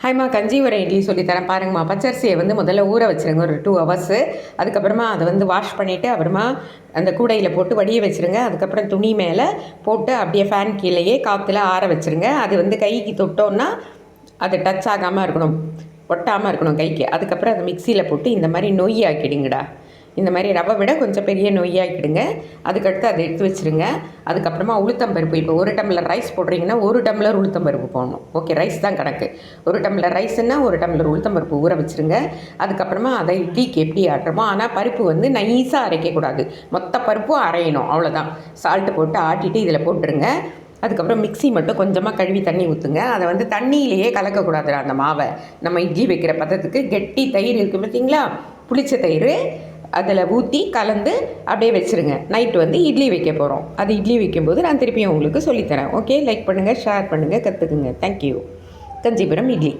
ஹாய்மா, கஞ்சிவரம் இட்லி சொல்லித்தரேன் பாருங்கம்மா. பச்சரிசியை முதல்ல ஊற வச்சுருங்க ஒரு 2 ஹவர்ஸு. அதுக்கப்புறமா அதை வாஷ் பண்ணிவிட்டு அப்புறமா அந்த கூடையில் போட்டு வடிய வச்சுருங்க. அதுக்கப்புறம் துணி மேலே போட்டு அப்படியே ஃபேன் கீழேயே காற்றுல ஆற வச்சுருங்க. அது கைக்கு தொட்டோன்னா அது டச் ஆகாமல் இருக்கணும், ஒட்டாமல் இருக்கணும் கைக்கு. அதுக்கப்புறம் அதை மிக்சியில் போட்டு இந்த மாதிரி நொய் ஆக்கிடுங்கடா. இந்த மாதிரி ரவை விட கொஞ்சம் பெரிய நொய்யாக்கிடுங்க. அதுக்கடுத்து அதை எடுத்து வச்சுருங்க. அதுக்கப்புறமா உளுத்தம்பருப்பு, இப்போ 1 டம்ளர் ரைஸ் போடுறீங்கன்னா 1 டம்ளர் உளுத்தம்பருப்பு போடணும். ஓகே, ரைஸ் தான் கணக்கு. 1 டம்ளர் ரைஸ்னால் 1 டம்ளர் உளுத்தம்பருப்பு ஊற வச்சுருங்க. அதுக்கப்புறமா அதை இட்லிக்கு எப்படி ஆட்டுறோமோ, ஆனால் பருப்பு நைஸாக அரைக்கக்கூடாது, மொத்த பருப்பும் அரையணும், அவ்வளோதான். சால்ட்டு போட்டு ஆட்டிட்டு இதில் போட்டுருங்க. அதுக்கப்புறம் மிக்ஸி மட்டும் கொஞ்சமாக கழுவி தண்ணி ஊற்றுங்க. அதை தண்ணியிலேயே கலக்கக்கூடாது. அந்த மாவை நம்ம இட்லி வைக்கிற பதத்துக்கு கெட்டி தயிர் இருக்குது பார்த்தீங்களா, புளிச்ச தயிர், அதில் ஊற்றி கலந்து அப்படியே வச்சுருங்க. நைட்டு இட்லி வைக்க போகிறோம். அது இட்லி வைக்கும்போது நான் திருப்பியும் உங்களுக்கு சொல்லித்தரேன். ஓகே, லைக் பண்ணுங்கள், ஷேர் பண்ணுங்கள், கற்றுக்குங்க. தேங்க்யூ. கஞ்சிபுரம் இட்லி.